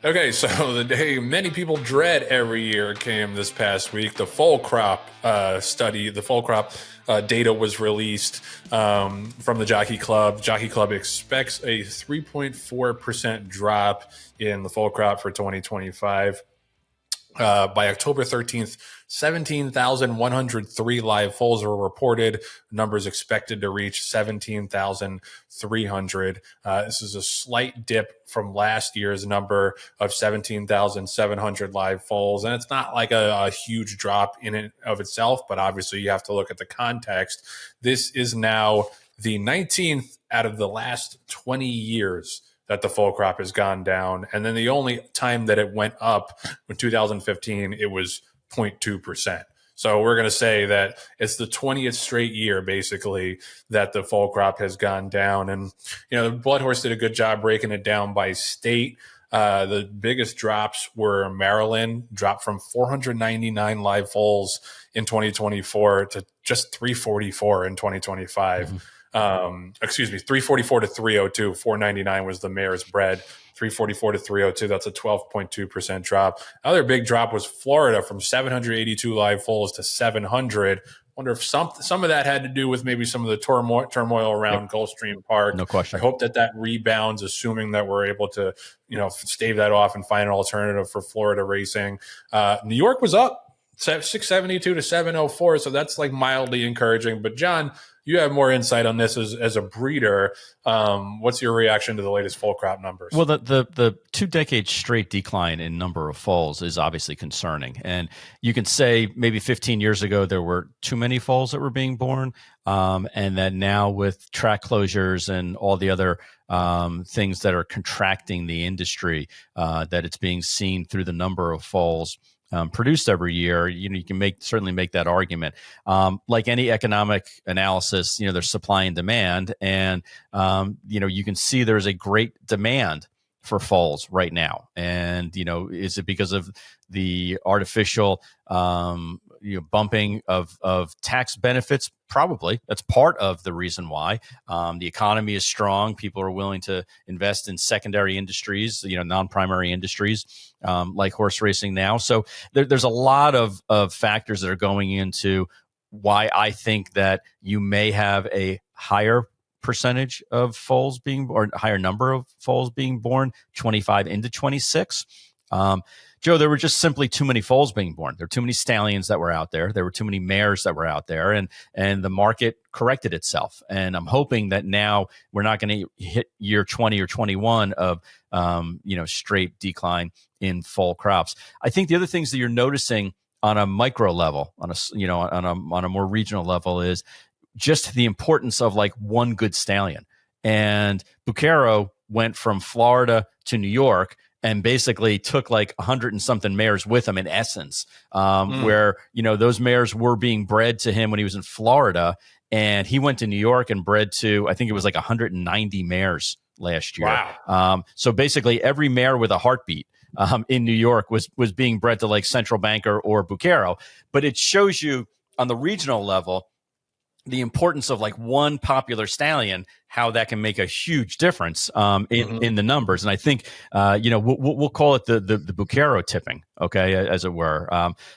Okay, so the day many people dread every year came this past week. The fall crop study, the fall crop data was released from the Jockey Club. Jockey Club expects a 3.4% drop in the fall crop for 2025. By October 13th, 17,103 live foals were reported. Numbers expected to reach 17,300. This is a slight dip from last year's number of 17,700 live foals. And it's not like a huge drop in and of itself, but obviously you have to look at the context. This is now the 19th out of the last 20 years that the full crop has gone down. And then the only time that it went up in 2015, it was 0.2%. So we're going to say that it's the 20th straight year, basically, that the full crop has gone down. And, the Blood Horse did a good job breaking it down by state. The biggest drops were Maryland, dropped from 499 live foals in 2024 to just 344 in 2025. 344 to 302. 499 was the mare's bred. 344 to 302. That's a 12.2% drop. Another big drop was Florida from 782 live foals to 700. Wonder if some of that had to do with maybe some of the turmoil around Gulfstream Park. No question. I hope that rebounds, assuming that we're able to, stave that off and find an alternative for Florida racing. New York was up 672 to 704, so that's like mildly encouraging. But John, you have more insight on this as a breeder. What's your reaction to the latest foal crop numbers? Well, the 2 decade straight decline in number of foals is obviously concerning. And you can say maybe 15 years ago there were too many foals that were being born, and that now with track closures and all the other things that are contracting the industry, that it's being seen through the number of foals produced every year. You can certainly make that argument. Like any economic analysis, there's supply and demand, and you can see there's a great demand for foals right now. And is it because of the artificial bumping of tax benefits? Probably. That's part of the reason why. The economy is strong. People are willing to invest in secondary industries, non-primary industries, like horse racing now. So there's a lot of factors that are going into why I think that you may have a higher percentage of foals being, or a higher number of foals being born 25 into 26. Joe, there were just simply too many foals being born. There were too many stallions that were out there. There were too many mares that were out there, and the market corrected itself. And I'm hoping that now we're not going to hit year 20 or 21 of straight decline in foal crops. I think the other things that you're noticing on a micro level, on a more regional level, is just the importance of like one good stallion. And Bucaro went from Florida to New York and basically took like 100 and something mares with him in essence, where, those mares were being bred to him when he was in Florida, and he went to New York and bred to, I think it was like 190 mares last year. Wow. So basically every mare with a heartbeat in New York was being bred to like Central Banker or Bucaro. But it shows you on the regional level the importance of like one popular stallion, how that can make a huge difference in the numbers. And I think we'll call it the Bucaro tipping, okay, as it were,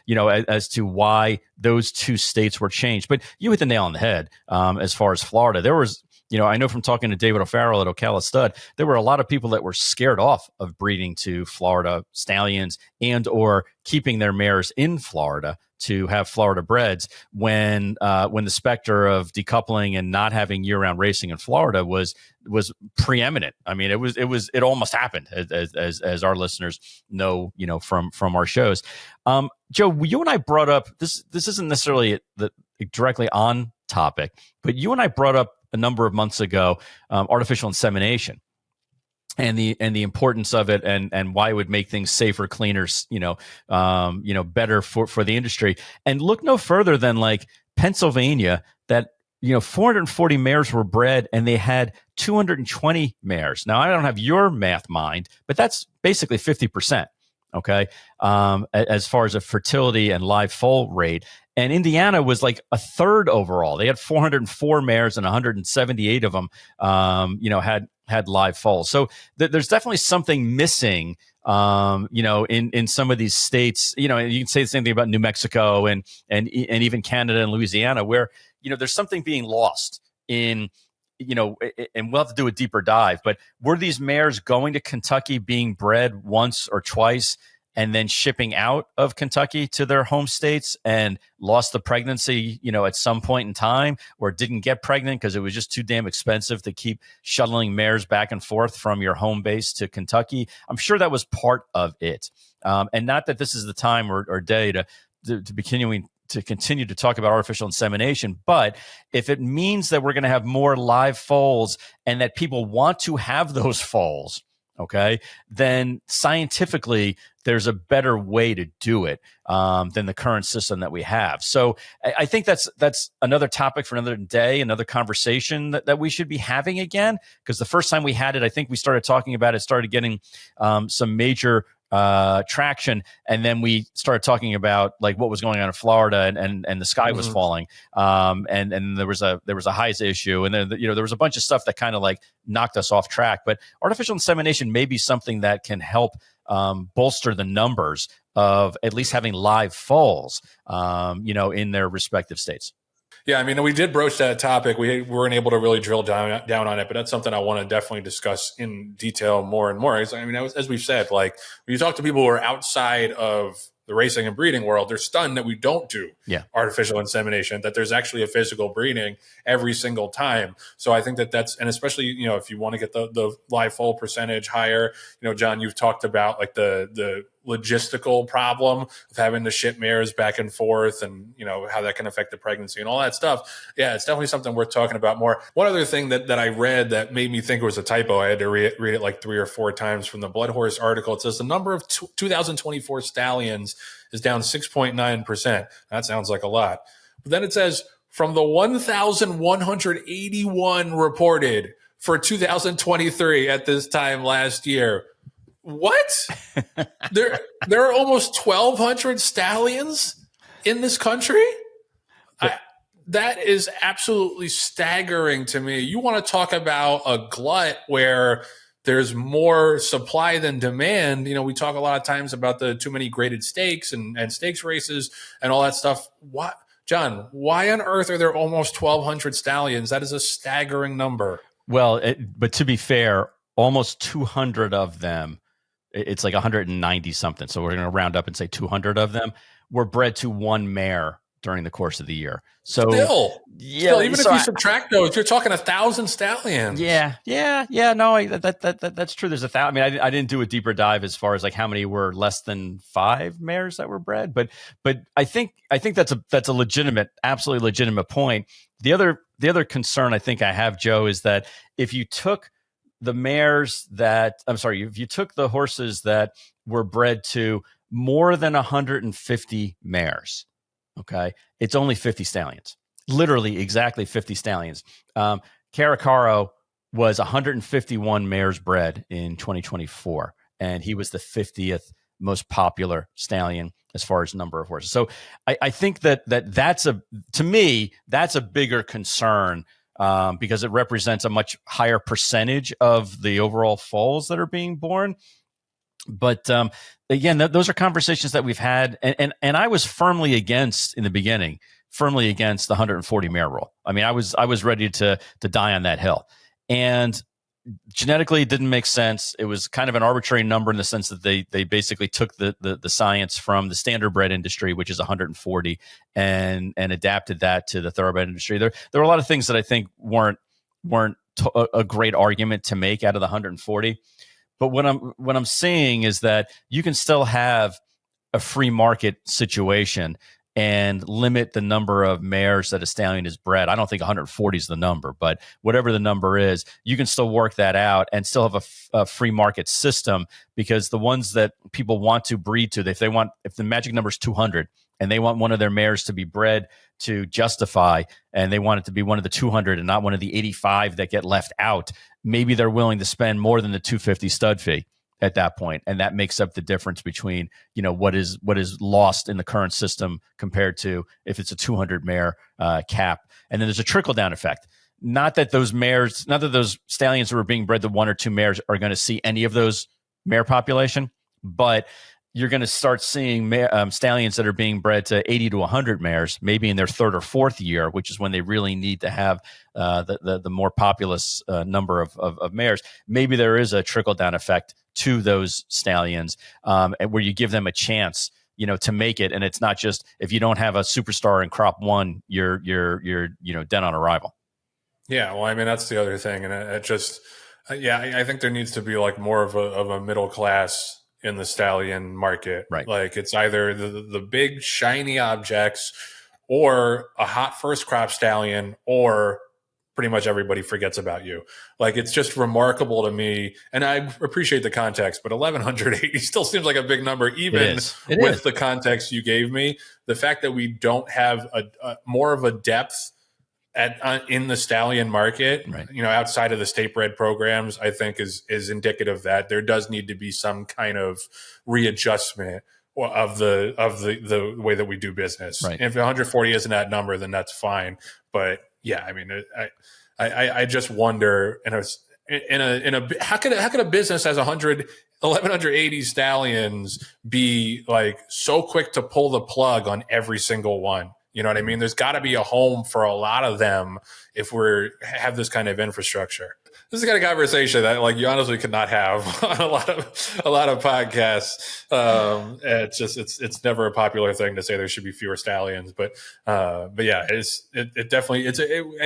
as to why those two states were changed. But you hit the nail on the head as far as Florida. There was, I know from talking to David O'Farrell at Ocala Stud, there were a lot of people that were scared off of breeding to Florida stallions and or keeping their mares in Florida to have Florida breds when the specter of decoupling and not having year-round racing in Florida was preeminent. I mean, it almost happened, as our listeners know, from our shows. Joe, you and I brought up this isn't necessarily directly on topic, but you and I brought up a number of months ago artificial insemination. And the importance of it, and why it would make things safer, cleaner, better for the industry. And look no further than like Pennsylvania, that 440 mares were bred, and they had 220 mares. Now I don't have your math mind, but that's basically 50%. Okay, as far as a fertility and live foal rate. And Indiana was like a third overall. They had 404 mares, and 178 of them, had live foals. So there's definitely something missing, in some of these states. You can say the same thing about New Mexico and even Canada and Louisiana, where, there's something being lost in, and we'll have to do a deeper dive, but were these mares going to Kentucky being bred once or twice and then shipping out of Kentucky to their home states and lost the pregnancy, at some point in time, or didn't get pregnant because it was just too damn expensive to keep shuttling mares back and forth from your home base to Kentucky? I'm sure that was part of it. And not that this is the time or day to continue to talk about artificial insemination, but if it means that we're going to have more live foals and that people want to have those foals, okay, then scientifically there's a better way to do it than the current system that we have. So I think that's another topic for another day, another conversation that we should be having again, because the first time we had it, I think we started talking about it, started getting some major traction, and then we started talking about like what was going on in Florida, and the sky was falling, and there was a highs issue, and then there was a bunch of stuff that kind of like knocked us off track. But artificial insemination may be something that can help bolster the numbers of at least having live foals, in their respective states. Yeah, I mean, we did broach that topic. We weren't able to really drill down on it, but that's something I want to definitely discuss in detail more and more. I mean, as we've said, like when you talk to people who are outside of the racing and breeding world, they're stunned that we don't do artificial insemination, that there's actually a physical breeding every single time. So I think that's, and especially, if you want to get the live foal percentage higher, John, you've talked about like the logistical problem of having to ship mares back and forth, and how that can affect the pregnancy and all that stuff. Yeah, it's definitely something worth talking about more. One other thing that I read that made me think it was a typo, I had to read it like 3 or 4 times from the Blood Horse article. It says the number of 2024 stallions is down 6.9%. That sounds like a lot. But then it says from the 1,181 reported for 2023 at this time last year. What? There are almost 1,200 stallions in this country? That is absolutely staggering to me. You want to talk about a glut where there's more supply than demand. We talk a lot of times about the too many graded stakes and stakes races and all that stuff. What, John, why on earth are there almost 1,200 stallions? That is a staggering number. Well, but to be fair, almost 200 of them, it's like 190 something. So we're going to round up and say 200 of them were bred to one mare during the course of the year. So still, even if you subtract those, you're talking 1,000 stallions. Yeah. No, that's true. There's 1,000. I mean, I didn't do a deeper dive as far as like how many were less than 5 mares that were bred, but I think that's a legitimate, absolutely legitimate point. The other concern I think I have, Joe, is that if you took the if you took the horses that were bred to more than 150 mares, okay, it's only 50 stallions, literally exactly 50 stallions. Caracaro was 151 mares bred in 2024, and he was the 50th most popular stallion as far as number of horses. So I think that's to me, that's a bigger concern, because it represents a much higher percentage of the overall foals that are being born. But again, those are conversations that we've had, and I was firmly against in the beginning, the 140 mare rule. I mean, I was ready to die on that hill, and genetically it didn't make sense. It was kind of an arbitrary number in the sense that they basically took the science from the standard bred industry, which is 140, and adapted that to the thoroughbred industry. There were a lot of things that I think weren't a great argument to make out of the 140. But what I'm seeing is that you can still have a free market situation and limit the number of mares that a stallion is bred. I don't think 140 is the number, but whatever the number is, you can still work that out and still have a free market system, because the ones that people want to breed to, if the magic number is 200 and they want one of their mares to be bred to justify, and they want it to be one of the 200 and not one of the 85 that get left out, maybe they're willing to spend more than the 250 stud fee at that point, and that makes up the difference between what is lost in the current system compared to if it's a 200 mare cap. And then there's a trickle down effect. not that those stallions who are being bred, the 1 or 2 mares, are going to see any of those mare population, but you're going to start seeing stallions that are being bred to 80 to 100 mares, maybe in their 3rd or 4th year, which is when they really need to have the more populous number of mares. Maybe there is a trickle down effect to those stallions, where you give them a chance, to make it. And it's not just, if you don't have a superstar in crop 1, you're dead on arrival. Yeah, well, I mean, that's the other thing, and it just, I think there needs to be like more of a middle class in the stallion market. Right. Like it's either the big shiny objects, or a hot first crop stallion, or pretty much everybody forgets about you. Like, it's just remarkable to me, and I appreciate the context, but 1,180 still seems like a big number, even with the context you gave me. The fact that we don't have a more of a depth in the stallion market, right, outside of the state bred programs, I think is indicative that there does need to be some kind of readjustment of the way that we do business. Right. If 140 isn't that number, then that's fine. But yeah, I mean, I just wonder, how could a business as 1,180 stallions be like so quick to pull the plug on every single one? You know what I mean? There's got to be a home for a lot of them if have this kind of infrastructure. This is the kind of conversation that, like, you honestly could not have on a lot of podcasts. It's never a popular thing to say there should be fewer stallions, but yeah, it definitely I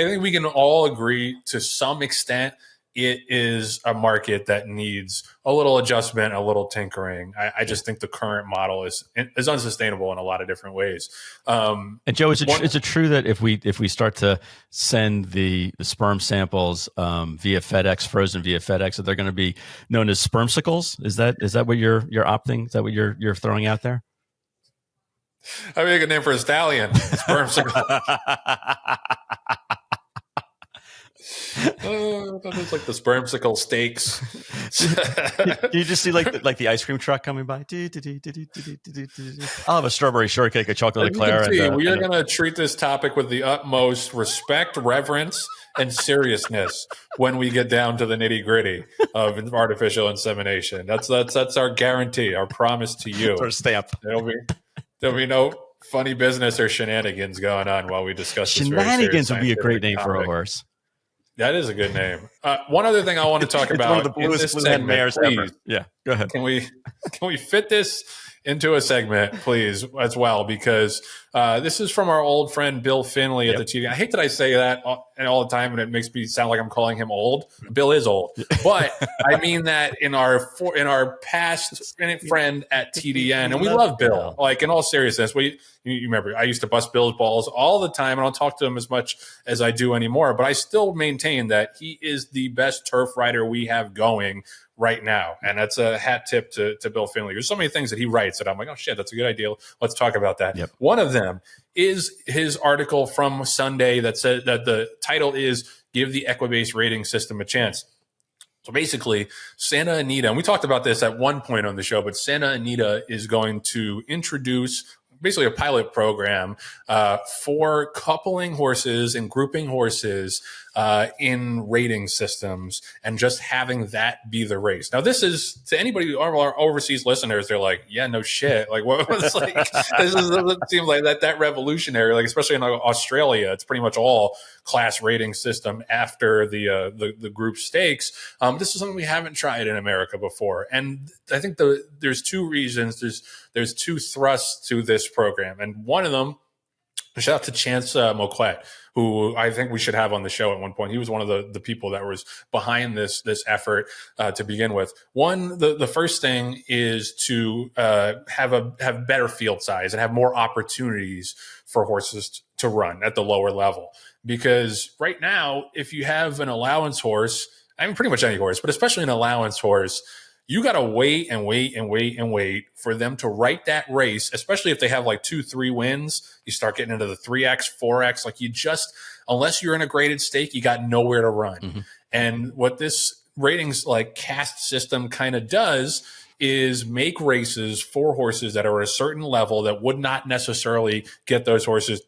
think we can all agree to some extent it is a market that needs a little adjustment, a little tinkering. I just think the current model is unsustainable in a lot of different ways. And Joe, is it true that if we start to send the sperm samples via FedEx, frozen via FedEx, that they're going to be known as spermsicles? Is that what you're opting? Is that what you're throwing out there? I mean, a good name for a stallion, spermsicle. It's like the spermsicle steaks. You just see like the ice cream truck coming by. I'll have a strawberry shortcake, a chocolate eclair. We are going to treat this topic with the utmost respect, reverence, and seriousness when we get down to the nitty gritty of artificial insemination. That's our guarantee, our promise to you. Our stamp. There'll be no funny business or shenanigans going on while we discuss this. Shenanigans would be a great name for a horse. That is a good name. One other thing I want to talk about, one of the bluest mares ever. Yeah, go ahead. Can we fit this into a segment, please, as well? Because this is from our old friend Bill Finley at the TV. I hate that I say that all the time, and it makes me sound like I'm calling him old. Bill is old, but I mean that in our past friend at TDN, and we love Bill. Like, in all seriousness, you remember I used to bust Bill's balls all the time, and I don't talk to him as much as I do anymore. But I still maintain that he is the best turf rider we have going right now. And that's a hat tip to Bill Finley. There's so many things that he writes that I'm like, oh shit, that's a good idea. Let's talk about that. Yep. One of them is his article from Sunday that said that the title is "Give the Equibase Rating System a Chance." So basically, Santa Anita, and we talked about this at one point on the show, but Santa Anita is going to introduce basically a pilot program for coupling horses and grouping horses in rating systems, and just having that be the race. Now, this is, to anybody, our overseas listeners, they're like, yeah, no shit. Like, what was like, it seems like that revolutionary, like, especially in Australia, it's pretty much all class rating system after the group stakes. This is something we haven't tried in America before. And I think there's two reasons. There's two thrusts to this program. And one of them, shout out to Chance Moquette, who I think we should have on the show at one point. He was one of the people that was behind this effort to begin with. The first thing is to have better field size and have more opportunities for horses to run at the lower level. Because right now, if you have an allowance horse, I mean, pretty much any horse, but especially an allowance horse, you got to wait and wait and wait and wait for them to write that race, especially if they have like 2-3 wins. You start getting into the 3X, 4X. Like, unless you're in a graded stake, you got nowhere to run. Mm-hmm. And what this ratings like caste system kind of does is make races for horses that are at a certain level that would not necessarily get those races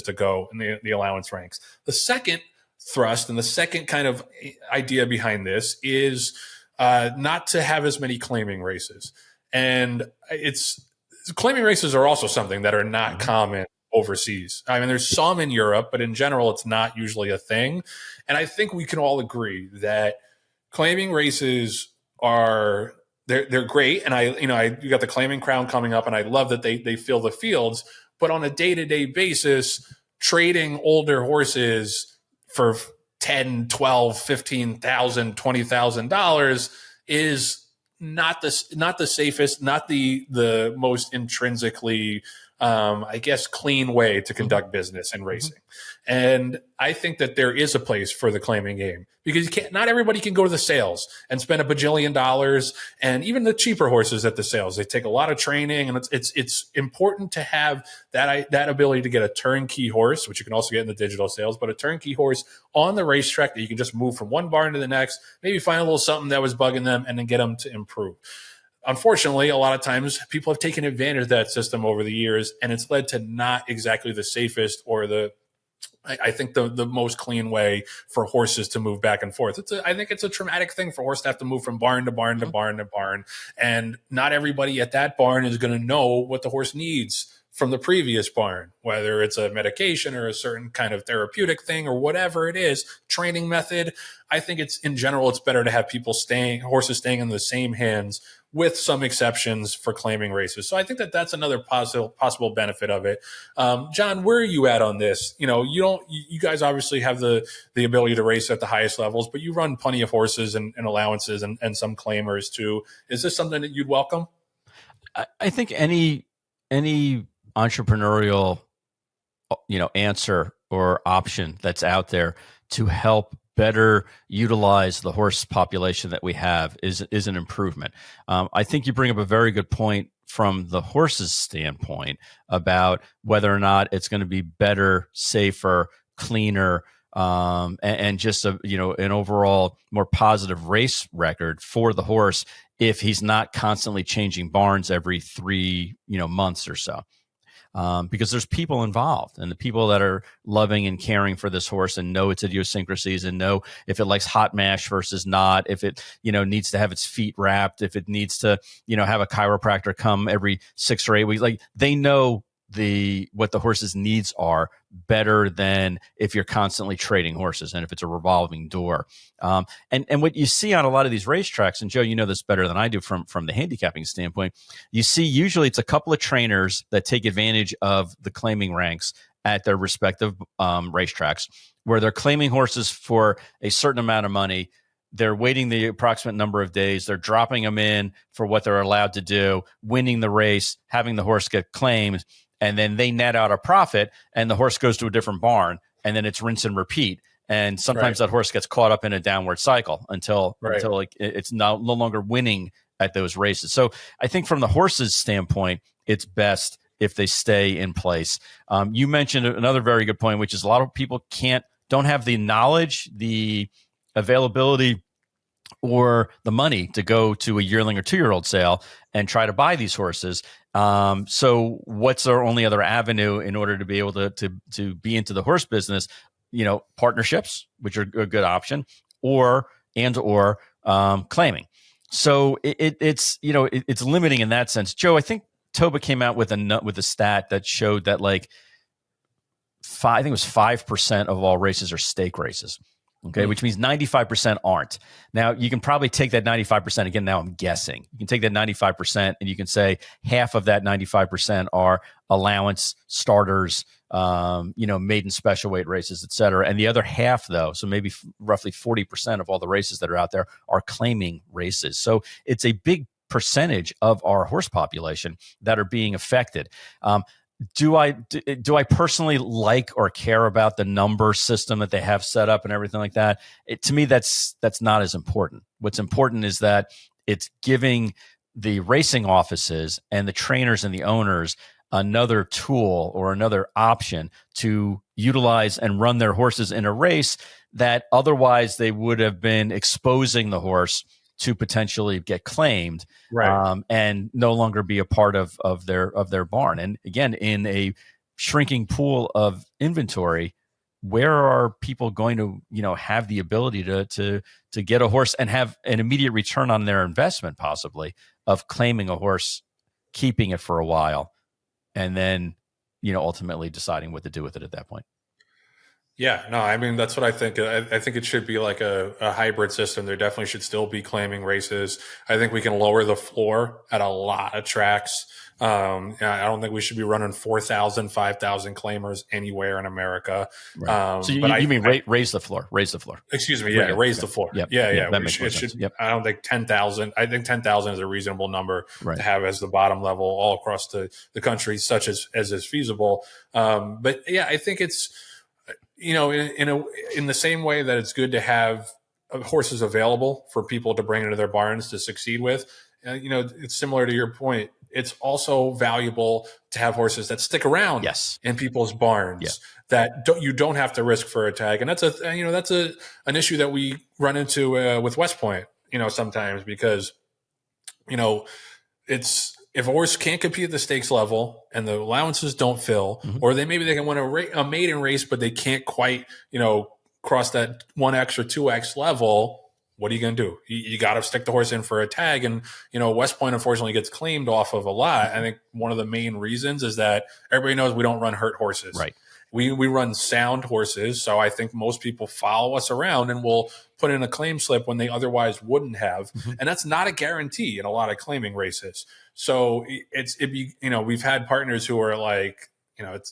to go in the allowance ranks. The second thrust. And the second kind of idea behind this is not to have as many claiming races. And it's claiming races are also something that are not common overseas. I mean, there's some in Europe, but in general, it's not usually a thing. And I think we can all agree that claiming races are they're great. And you got the claiming crown coming up, and I love that they fill the fields. But on a day-to-day basis, trading older horses for 10, 12, 15,000, $20,000 is not the safest, not the most intrinsically I guess clean way to conduct business and racing. And I think that there is a place for the claiming game, because not everybody can go to the sales and spend a bajillion dollars. And even the cheaper horses at the sales, they take a lot of training, and it's important to have that ability to get a turnkey horse, which you can also get in the digital sales, but a turnkey horse on the racetrack that you can just move from one barn to the next, maybe find a little something that was bugging them, and then get them to improve. Unfortunately, a lot of times people have taken advantage of that system over the years, and it's led to not exactly the safest or I think the most clean way for horses to move back and forth. I think it's a traumatic thing for horses to have to move from barn to barn to barn to barn. And not everybody at that barn is going to know what the horse needs from the previous barn, whether it's a medication or a certain kind of therapeutic thing or whatever it is, training method. I think in general, it's better to have horses staying in the same hands, with some exceptions for claiming races. So I think that's another possible benefit of it. John, where are you at on this? You guys obviously have the ability to race at the highest levels, but you run plenty of horses and allowances and some claimers too. Is this something that you'd welcome? I think any entrepreneurial, answer or option that's out there to help better utilize the horse population that we have is an improvement. I think you bring up a very good point from the horse's standpoint about whether or not it's going to be better, safer, cleaner, and just an overall more positive race record for the horse if he's not constantly changing barns every 3 months or so. Because there's people involved, and the people that are loving and caring for this horse and know its idiosyncrasies and know if it likes hot mash versus not, if it, needs to have its feet wrapped, if it needs to, have a chiropractor come every 6 or 8 weeks. Like, they know what the horse's needs are better than if you're constantly trading horses and if it's a revolving door. And what you see on a lot of these racetracks, and Joe, you know this better than I do from the handicapping standpoint, you see usually it's a couple of trainers that take advantage of the claiming ranks at their respective racetracks, where they're claiming horses for a certain amount of money. They're waiting the approximate number of days. They're dropping them in for what they're allowed to do, winning the race, having the horse get claimed, and then they net out a profit, and the horse goes to a different barn, and then it's rinse and repeat. And sometimes that horse gets caught up in a downward cycle until it's no longer winning at those races. So I think from the horse's standpoint, it's best if they stay in place. You mentioned another very good point, which is a lot of people don't have the knowledge, the availability, or the money to go to a yearling or 2-year-old sale and try to buy these horses. So what's our only other avenue in order to be able to be into the horse business? Partnerships, which are a good option, or claiming. So it's limiting in that sense. Joe, I think Toba came out with a stat that showed that I think it was 5% of all races are stake races. Okay, which means 95% aren't. Now, you can probably take that 95%. Again, now I'm guessing. You can take that 95% and you can say half of that 95% are allowance starters, maiden special weight races, et cetera. And the other half, though, so maybe roughly 40% of all the races that are out there are claiming races. So it's a big percentage of our horse population that are being affected. Do I personally like or care about the number system that they have set up and everything like that? To me, that's not as important. What's important is that it's giving the racing offices and the trainers and the owners another tool or another option to utilize and run their horses in a race that otherwise they would have been exposing the horse to potentially get claimed, and no longer be a part of their barn. And again, in a shrinking pool of inventory, where are people going to, have the ability to get a horse and have an immediate return on their investment, possibly, of claiming a horse, keeping it for a while, and then, ultimately deciding what to do with it at that point? Yeah, no, I mean, that's what I think. I think it should be like a hybrid system. There definitely should still be claiming races. I think we can lower the floor at a lot of tracks. I don't think we should be running 4,000, 5,000 claimers anywhere in America. Right. So But you mean raise the floor? Raise the floor. Excuse me. Yeah, raise the floor. Yep. Yeah. That makes more sense. Yep. I don't think 10,000. I think 10,000 is a reasonable number Right. to have as the bottom level all across the country, such as is feasible. But yeah, I think it's, in the same way that it's good to have horses available for people to bring into their barns to succeed with. It's similar to your point. It's also valuable to have horses that stick around in people's barns that you don't have to risk for a tag. And that's an issue that we run into with West Point, sometimes, because, it's, if a horse can't compete at the stakes level and the allowances don't fill, or maybe they can win a maiden race, but they can't quite, cross that 1X or 2X level, what are you going to do? You got to stick the horse in for a tag. And, West Point unfortunately gets claimed off of a lot. I think one of the main reasons is that everybody knows we don't run hurt horses. Right. We run sound horses. So I think most people follow us around and will put in a claim slip when they otherwise wouldn't have. And that's not a guarantee in a lot of claiming races. So we've had partners who are like,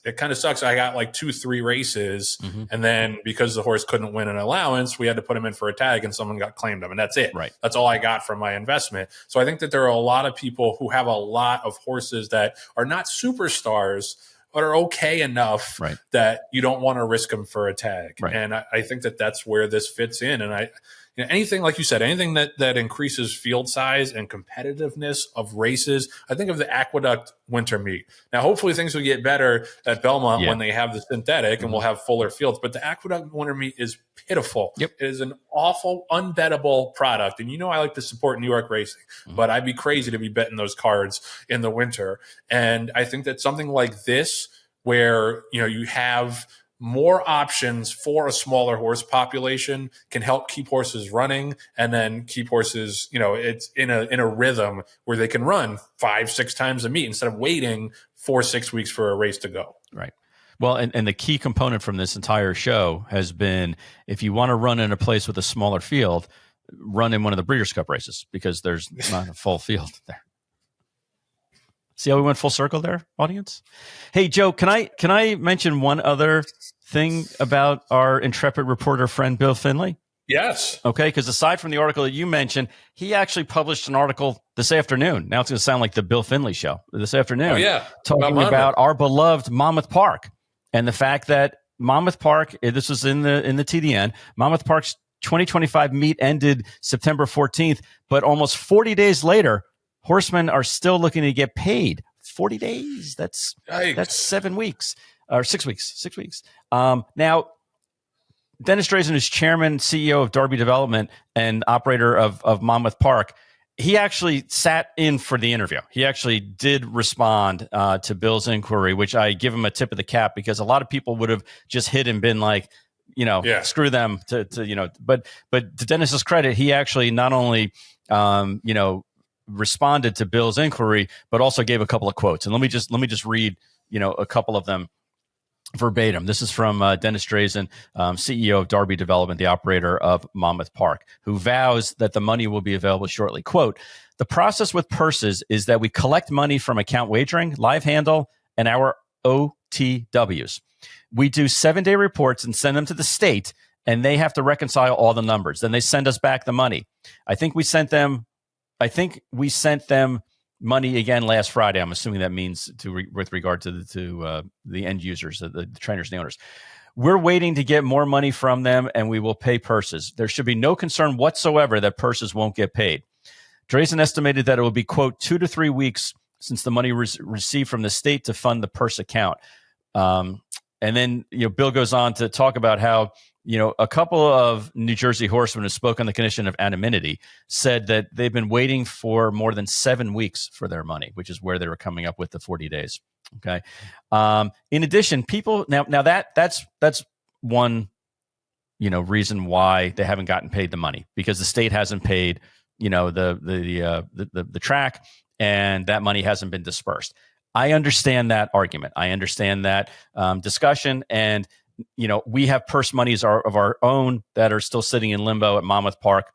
it kind of sucks. I got like 2-3 races, and then because the horse couldn't win an allowance, we had to put him in for a tag, and someone got claimed him, and that's it. Right. That's all I got from my investment. So I think that there are a lot of people who have a lot of horses that are not superstars, but are okay enough that you don't want to risk them for a tag. Right. And I think that that's where this fits in. And anything, like you said, anything that increases field size and competitiveness of races. I think of the Aqueduct Winter Meet. Now, hopefully things will get better at Belmont when they have the synthetic and we'll have fuller fields. But the Aqueduct Winter Meet is pitiful. Yep. It is an awful, unbettable product. And I like to support New York racing, but I'd be crazy to be betting those cards in the winter. And I think that something like this, where you have more options for a smaller horse population, can help keep horses running, and then keep horses, it's in a rhythm where they can run 5-6 times a meet instead of waiting 4-6 weeks for a race to go. Right. Well, and the key component from this entire show has been, if you want to run in a place with a smaller field, run in one of the Breeders' Cup races, because there's not a full field there. See how we went full circle there, audience? Hey, Joe, can I mention one other thing about our intrepid reporter friend, Bill Finley? Yes. Okay, because aside from the article that you mentioned, he actually published an article this afternoon. Now it's going to sound like the Bill Finley show this afternoon. Oh, yeah. Talking about our beloved Monmouth Park and the fact that Monmouth Park, this was in the TDN, Monmouth Park's 2025 meet ended September 14th, but almost 40 days later, horsemen are still looking to get paid. 40 days. That's 7 weeks or 6 weeks. 6 weeks. Now, Dennis Drazen is chairman, CEO of Derby Development and operator of Monmouth Park. He actually sat in for the interview. He actually did respond to Bill's inquiry, which I give him a tip of the cap, because a lot of people would have just hit and been like, screw them but to Dennis's credit, he actually not only, responded to Bill's inquiry, but also gave a couple of quotes. And let me just read, a couple of them verbatim. This is from Dennis Drazen, CEO of Derby Development, the operator of Monmouth Park, who vows that the money will be available shortly. Quote, "The process with purses is that we collect money from account wagering, live handle, and our OTWs. We do 7-day reports and send them to the state, and they have to reconcile all the numbers. Then they send us back the money. I think we sent them money again last Friday. I'm assuming that means with regard to the end users, the trainers and the owners. We're waiting to get more money from them, and we will pay purses. There should be no concern whatsoever that purses won't get paid." Drazen estimated that it will be, quote, 2 to 3 weeks since the money received from the state to fund the purse account. And then Bill goes on to talk about how a couple of New Jersey horsemen who spoke on the condition of anonymity said that they've been waiting for more than 7 weeks for their money, which is where they were coming up with the 40 days. Okay. In addition, people now that's one, reason why they haven't gotten paid the money, because the state hasn't paid, the track, and that money hasn't been dispersed. I understand that argument. I understand that discussion. And, we have purse monies of our own that are still sitting in limbo at Monmouth Park.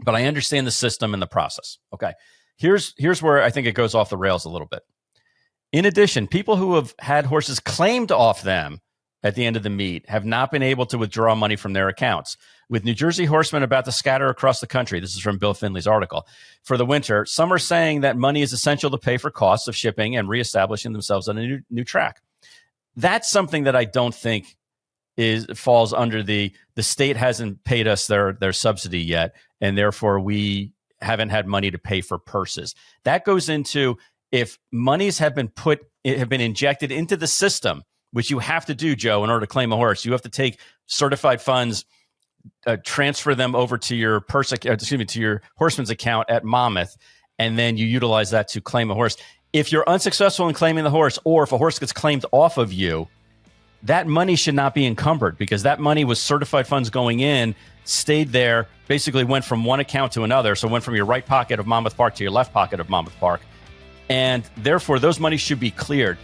But I understand the system and the process. Okay. Here's where I think it goes off the rails a little bit. In addition, people who have had horses claimed off them at the end of the meet have not been able to withdraw money from their accounts. With New Jersey horsemen about to scatter across the country, this is from Bill Finley's article, for the winter, some are saying that money is essential to pay for costs of shipping and reestablishing themselves on a new track. That's something that I don't think falls under the state hasn't paid us their subsidy yet, and therefore we haven't had money to pay for purses. That goes into if monies have been injected into the system, which you have to do, Joe, in order to claim a horse. You have to take certified funds, transfer them over to your to your horseman's account at Monmouth, and then you utilize that to claim a horse. If you're unsuccessful in claiming the horse, or if a horse gets claimed off of you, that money should not be encumbered, because that money was certified funds going in, stayed there, basically went from one account to another. So went from your right pocket of Monmouth Park to your left pocket of Monmouth Park. And therefore, those monies should be cleared.